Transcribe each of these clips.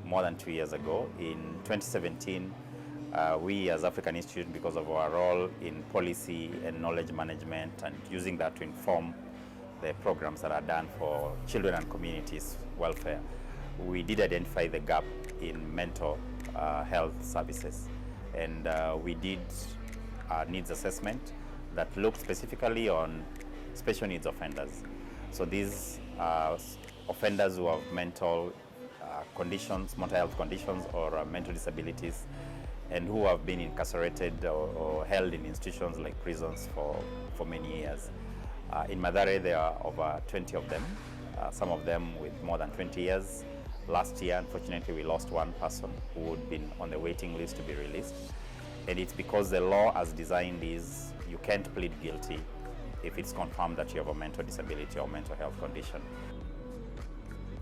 more than 2 years ago. In 2017, we as African Institute, because of our role in policy and knowledge management and using that to inform the programs that are done for children and communities welfare, we did identify the gap in mental health services. And we did a needs assessment that looked specifically on special needs offenders. So these offenders who have mental conditions, mental health conditions or mental disabilities, and who have been incarcerated or held in institutions like prisons for many years. In Mathare, there are over 20 of them, some of them with more than 20 years. Last year, unfortunately, we lost one person who had been on the waiting list to be released. And it's because the law as designed is you can't plead guilty if it's confirmed that you have a mental disability or mental health condition.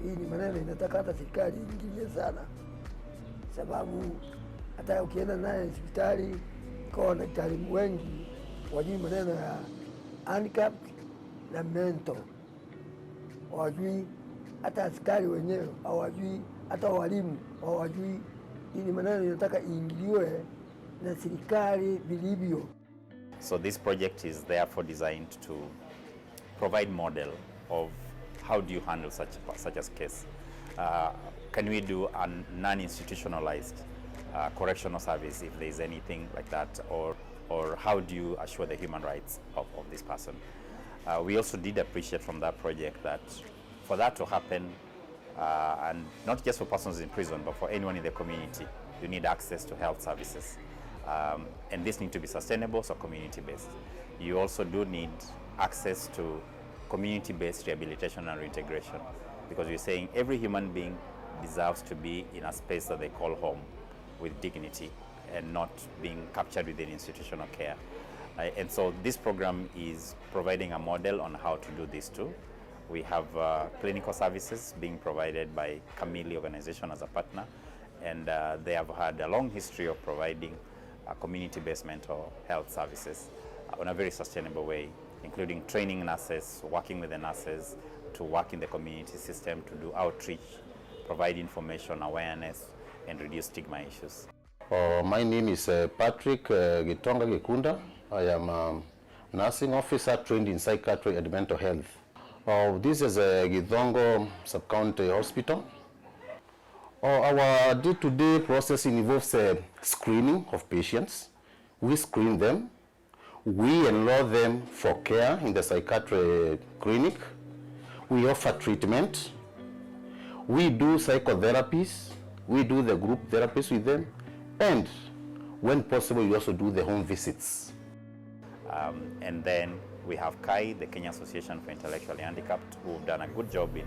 Hii ni maneno inataka hata serikali iingilie sana, sababu hata ukienda naye hospitali kwa daktari wengi wajui maneno ya handicap na mental, hawajui, hata askari wenyewe hawajui, hata walimu hawajui. Hii ni maneno inataka iingiliwe na serikali vilivyo. So this project is therefore designed to provide model of how do you handle such a case. Can we do a non-institutionalized correctional service if there is anything like that, or how do you assure the human rights of this person? We also did appreciate from that project that for that to happen, and not just for persons in prison, but for anyone in the community, you need access to health services. And this needs to be sustainable, so community-based. You also do need access to community-based rehabilitation and reintegration, because we're saying every human being deserves to be in a space that they call home with dignity and not being captured within institutional care. And so this program is providing a model on how to do this too. We have clinical services being provided by Camille organization as a partner, and they have had a long history of providing community-based mental health services in a very sustainable way, including training nurses, working with the nurses to work in the community system, to do outreach, provide information, awareness, and reduce stigma issues. My name is Patrick Gitonga Gikunda. I am a nursing officer trained in psychiatry and mental health. This is a Githongo Sub-County Hospital. Our day-to-day process involves screening of patients. We screen them. We enroll them for care in the psychiatry clinic. We offer treatment. We do psychotherapies. We do the group therapies with them. And when possible, we also do the home visits. And then we have KAI, the Kenya Association for Intellectually Handicapped, who have done a good job in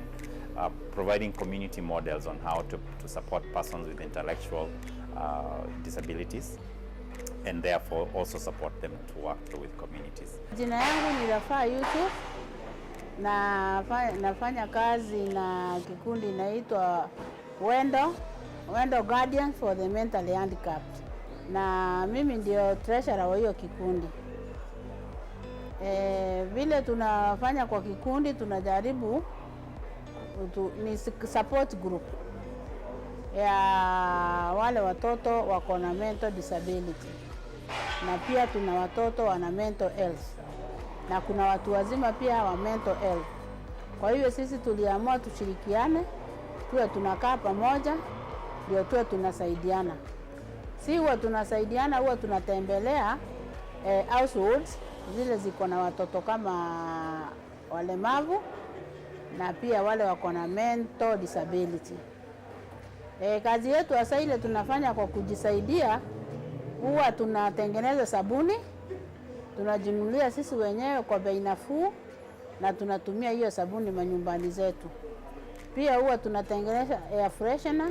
providing community models on how to support persons with intellectual disabilities, and therefore also support them to work through with communities. Jina yangu ni Rafaa Yusuf, nafanya kazi na kikundi inaitwa Wendo Guardians for the Mentally Handicapped, na mimi ndio treasurer wa hiyo kikundi. Vile tunafanya kwa kikundi, tunajaribu ni support group ya wale watoto wako na mental disability, na pia tuna watoto wana mental health, na kuna watu wazima pia wa mental health. Kwa hiyo sisi tuliamua tushirikiane, tuwe tunakaa pamoja, ndio tuwe tunasaidiana. Si huwa tunasaidiana, huwa tunatembelea households zile ziko na watoto kama walemavu na pia wale wako na mental disability. Kazi yetu hasa ile tunafanya kwa kujisaidia, huwa tunatengeneza sabuni, tunajinunulia sisi wenyewe kwa bei nafuu, na tunatumia hiyo sabuni manyumbani zetu. Pia huwa tunatengeneza air freshener,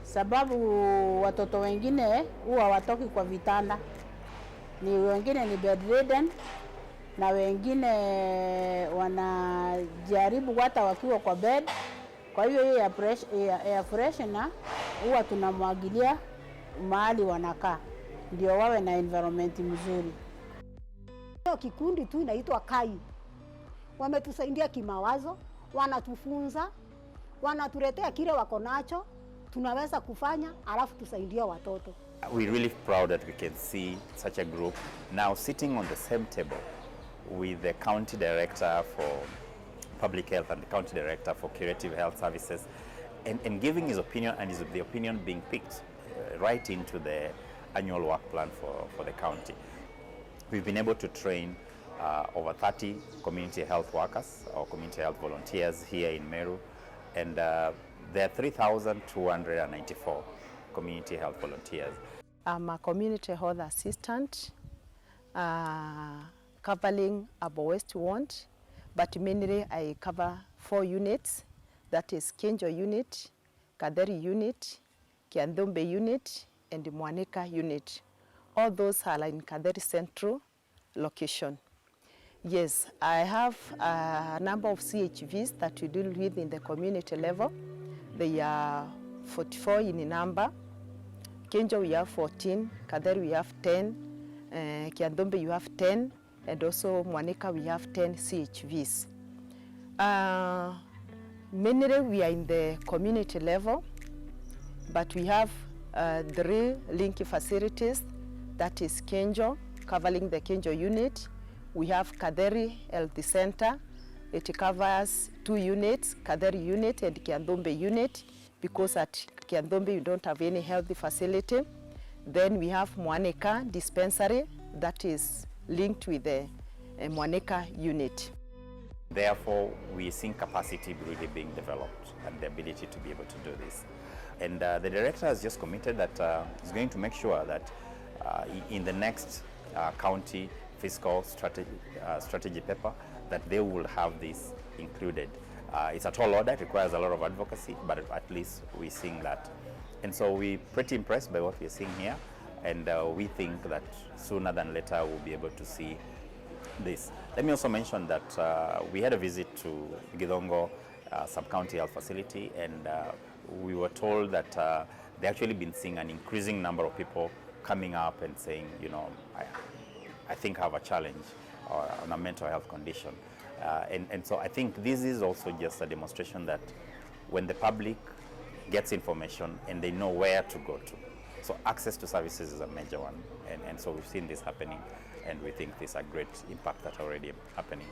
sababu watoto wengine huwa watoki kwa vitanda. Ni wengine ni bedridden, na wengine wanajaribu hata wakiwa kwa bed. Kwa hiyo hiyo air freshener huwa tunamwagilia mahali wanakaa, ndio wawe na environment mzuri. Hiyo kikundi tu inaitwa KAI. Wametusaidia kimawazo, wanatufunza, wanatuletea kile wako nacho, tunaweza kufanya, alafu tusaidie watoto. We're really proud that we can see such a group now sitting on the same table with the county director for public health and the county director for curative health services, and giving his opinion, and the opinion being picked right into the annual work plan for the county. We've been able to train over 30 community health workers or community health volunteers here in Meru, and there are 3,294 community health volunteers. I'm a community health assistant, covering Abo West Ward, but mainly I cover 4 units, that is Kenjo unit, Kaderi unit, Kiandombe unit, and Mwaneka unit. All those are in Kaderi Central location. Yes, I have a number of CHVs that we deal with in the community level. They are 44 in number. Kenjo we have 14, Kaderi we have 10, Kiandombe you have 10, and also Mwaneka we have 10 CHVs. Mainly we are in the community level, but we have 3 link facilities, that is Kenjo, covering the Kenjo unit. We have Kaderi Health Center. It covers 2 units, Kaderi unit and Kiandombe unit, because at Kiandombe you don't have any healthy facility. Then we have Mwaneka dispensary that is linked with the Mwaneka unit. Therefore, we're seeing capacity really being developed and the ability to be able to do this. And the director has just committed that he's going to make sure that in the next county fiscal strategy paper, that they will have this included. It's a tall order, it requires a lot of advocacy, but at least we're seeing that. And so we're pretty impressed by what we're seeing here, and we think that sooner than later we'll be able to see this. Let me also mention that we had a visit to Githongo sub-county health facility, and we were told that they actually been seeing an increasing number of people coming up and saying, you know, I think I have a challenge or a mental health condition. And so I think this is also just a demonstration that when the public gets information and they know where to go to. So access to services is a major one. And so we've seen this happening, and we think there's a great impact that's already happening.